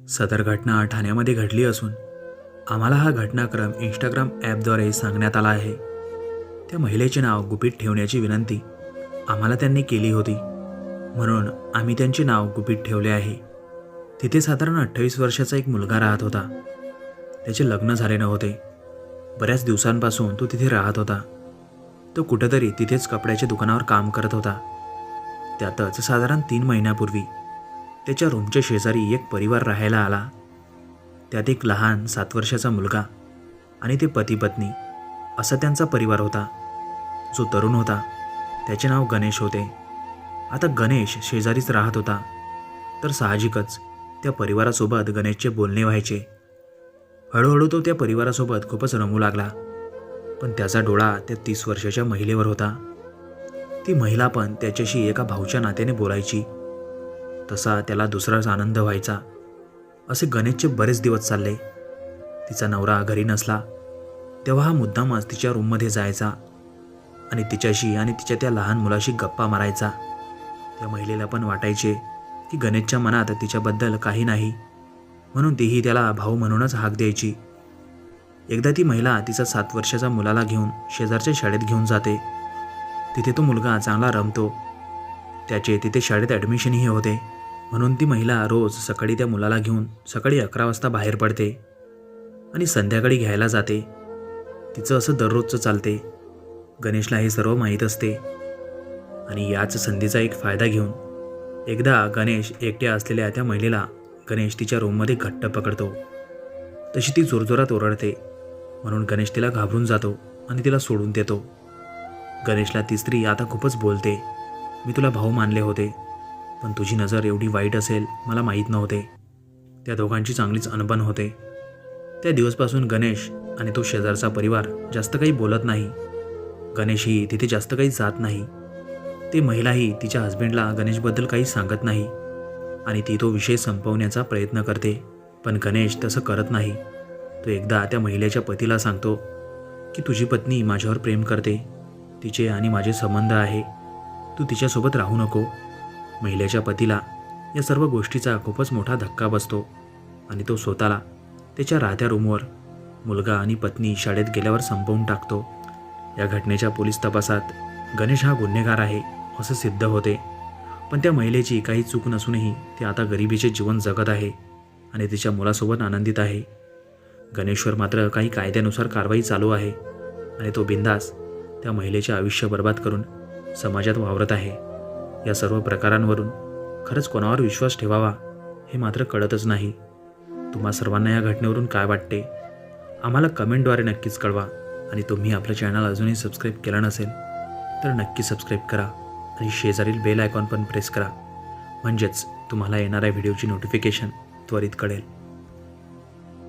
सदर घटना ठाण्यामध्ये घडली असून आम्हाला हा घटनाक्रम इंस्टाग्राम ॲपद्वारे सांगण्यात आला आहे. त्या महिलेचे नाव गुपित ठेवण्याची विनंती आम्हाला त्यांनी केली होती, म्हणून आम्ही त्यांचे नाव गुपित ठेवले आहे. तिथे साधारण 28 वर्षाचा एक मुलगा राहत होता. त्याचे लग्न झाले नव्हते. बऱ्याच दिवसांपासून तो तिथे राहत होता. तो कुठेतरी तिथेच कपड्याच्या दुकानावर काम करत होता. त्यातच साधारण 3 महिन्यापूर्वी त्याच्या रूमच्या शेजारी एक परिवार राहायला आला. त्यात एक लहान 7 वर्षाचा मुलगा आणि ते पती पत्नी असा त्यांचा परिवार होता. जो तरुण होता त्याचे नाव गणेश होते. आता गणेश शेजारीच राहत होता, तर साहजिकच त्या परिवारासोबत गणेशचे बोलणे व्हायचे. हळूहळू तो त्या परिवारासोबत खूपच रमू लागला. पण त्याचा डोळा त्या 30 वर्षाच्या महिलेवर होता. ती महिला पण त्याच्याशी एका भाऊच्या नात्याने बोलायची. तसा त्याला दुसराच आनंद व्हायचा. असे गणेशचे बरेच दिवस चालले. तिचा नवरा घरी नसला तेव्हा हा मुद्दामच तिच्या रूममध्ये जायचा आणि तिच्याशी आणि तिच्या त्या लहान मुलाशी गप्पा मारायचा. त्या महिलेला पण वाटायचे की गणेशच्या मनात तिच्याबद्दल काही नाही, म्हणून तीही त्याला भाऊ म्हणूनच हाक द्यायची. एकदा ती महिला तिचा 7 वर्षाचा मुलाला घेऊन शेजारच्या शाळेत घेऊन जाते. तिथे तो मुलगा चांगला रमतो. त्याचे तिथे शाळेत ॲडमिशनही होते, म्हणून ती महिला रोज सकाळी त्या मुलाला घेऊन सकाळी 11 वाजता बाहेर पडते आणि संध्याकाळी घ्यायला जाते. तिचं असं दररोजचं चालते. गणेशला हे सर्व माहीत असते आणि याच संधीचा एक फायदा घेऊन एकदा गणेश एकट्या असलेल्या त्या महिलेला गणेश तिच्या रूममध्ये घट्ट पकडतो. तशी ती जोरजोरात ओरडते, म्हणून गणेश तिला घाबरून जातो आणि तिला सोडून देतो. गणेशला ती स्त्री आता खूपच बोलते. मी तुला भाऊ मानले होते, पण तुझी नजर एवढी वाईट असेल मला माहीत नव्हते. त्या दोघांची चांगलीच अनबन होते. त्या दिवसपासून गणेश आणि तो शेजारचा परिवार जास्त काही बोलत नाही. गणेशही तिथे जास्त काही जात नाही. ती महिलाही तिच्या हस्बंडला गणेशबद्दल काही सांगत नाही आणि ती तो विषय संपवण्याचा प्रयत्न करते. पण गणेश तसं करत नाही. तो एकदा त्या महिलेच्या पतीला सांगतो की तुझी पत्नी माझ्यावर प्रेम करते. तिचे आणि माझे संबंध आहे. तू तिच्यासोबत राहू नको. महिलेच्या पतीला या सर्व गोष्टीचा खूपच मोठा धक्का बसतो आणि तो स्वतःला त्याच्या राहत्या रूमवर मुलगा आणि पत्नी शाळेत गेल्यावर संपवून टाकतो. या घटनेच्या पोलीस तपासात गणेश हा गुन्हेगार आहे असं सिद्ध होते. पण त्या महिलेची काही चूक नसूनही ती आता गरिबीचे जीवन जगत आहे आणि तिच्या मुलासोबत आनंदित आहे. गणेशवर मात्र काही कायद्यानुसार कारवाई चालू आहे आणि तो बिंदास त्या महिलेचे आयुष्य बर्बाद करून समाजात वावरत आहे. या सर्व प्रकारांवरून खरंच कोणावर विश्वास ठेवावा हे मात्र कळतच नाही. तुम्हा सर्वांना या घटनेवरून काय वाटते आम्हाला कमेंटद्वारे नक्कीच कळवा. आणि तुम्ही आपलं चॅनल अजूनही सबस्क्राईब केलं नसेल तर नक्की सबस्क्राईब करा आणि शेजारील बेल आयकॉन पण प्रेस करा, म्हणजेच तुम्हाला येणाऱ्या व्हिडिओची नोटिफिकेशन त्वरित कळेल.